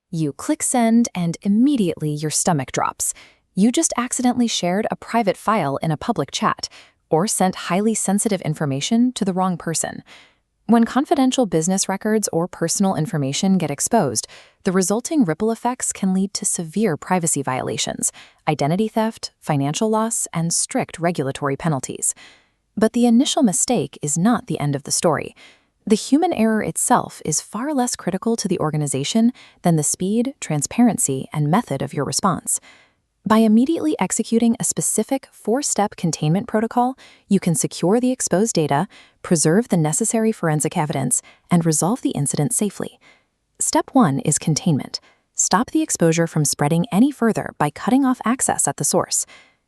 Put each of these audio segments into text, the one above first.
You click send, and immediately your stomach drops. You just accidentally shared a private file in a public chat, or sent highly sensitive information to the wrong person. When confidential business records or personal information get exposed, the resulting ripple effects can lead to severe privacy violations, identity theft, financial loss, and strict regulatory penalties. But the initial mistake is not the end of the story. The human error itself is far less critical to the organization than the speed, transparency, and method of your response. By immediately executing a specific 4-step containment protocol, you can secure the exposed data, preserve the necessary forensic evidence, and resolve the incident safely. Step 1 is containment. Stop the exposure from spreading any further by cutting off access at the source.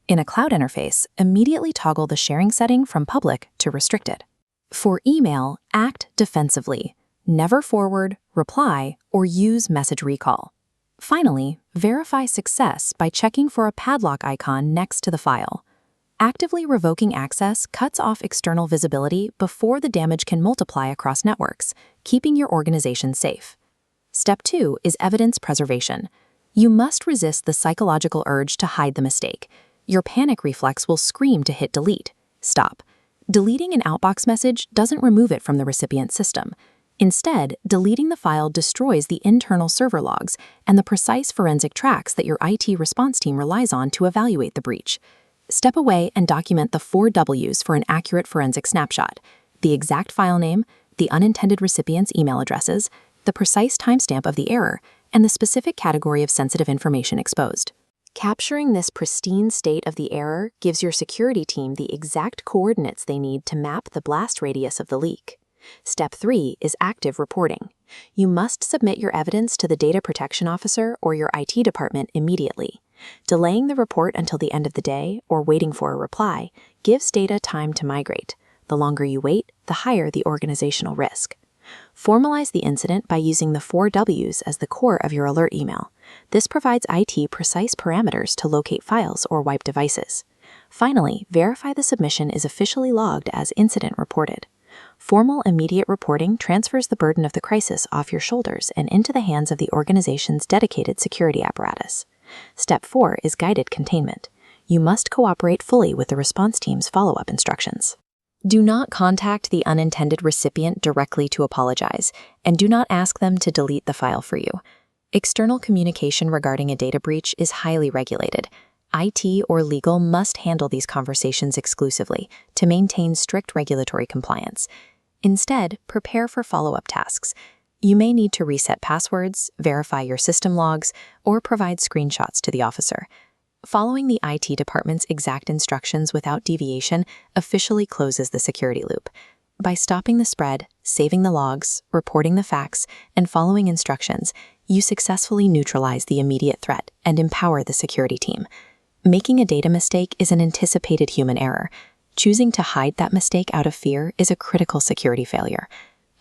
In a cloud interface, immediately toggle the sharing setting from public to restricted. For email, act defensively. Never forward, reply, or use message recall. Finally, verify success by checking for a padlock icon next to the file. Actively revoking access cuts off external visibility before the damage can multiply across networks, keeping your organization safe. Step 2 is evidence preservation. You must resist the psychological urge to hide the mistake. Your panic reflex will scream to hit delete. Stop. Deleting an outbox message doesn't remove it from the recipient's system. Instead, deleting the file destroys the internal server logs and the precise forensic tracks that your IT response team relies on to evaluate the breach. Step away and document the 4 Ws for an accurate forensic snapshot: the exact file name, the unintended recipient's email addresses, the precise timestamp of the error, and the specific category of sensitive information exposed. Capturing this pristine state of the error gives your security team the exact coordinates they need to map the blast radius of the leak. Step 3 is active reporting. You must submit your evidence to the data protection officer or your IT department immediately. Delaying the report until the end of the day or waiting for a reply gives data time to migrate. The longer you wait, the higher the organizational risk. Formalize the incident by using the 4 Ws as the core of your alert email. This provides IT precise parameters to locate files or wipe devices. Finally, verify the submission is officially logged as incident reported. Formal immediate reporting transfers the burden of the crisis off your shoulders and into the hands of the organization's dedicated security apparatus. Step 4 is guided containment. You must cooperate fully with the response team's follow-up instructions. Do not contact the unintended recipient directly to apologize, and do not ask them to delete the file for you. External communication regarding a data breach is highly regulated. IT or legal must handle these conversations exclusively to maintain strict regulatory compliance. Instead, prepare for follow-up tasks. You may need to reset passwords, verify your system logs, or provide screenshots to the officer. Following the IT department's exact instructions without deviation officially closes the security loop. By stopping the spread, saving the logs, reporting the facts, and following instructions, you successfully neutralize the immediate threat and empower the security team. Making a data mistake is an anticipated human error. Choosing to hide that mistake out of fear is a critical security failure.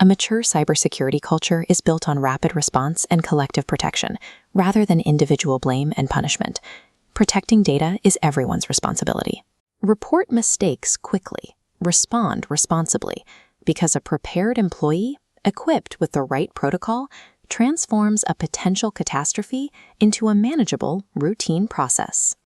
A mature cybersecurity culture is built on rapid response and collective protection, rather than individual blame and punishment. Protecting data is everyone's responsibility. Report mistakes quickly. Respond responsibly, because a prepared employee, equipped with the right protocol, transforms a potential catastrophe into a manageable, routine process.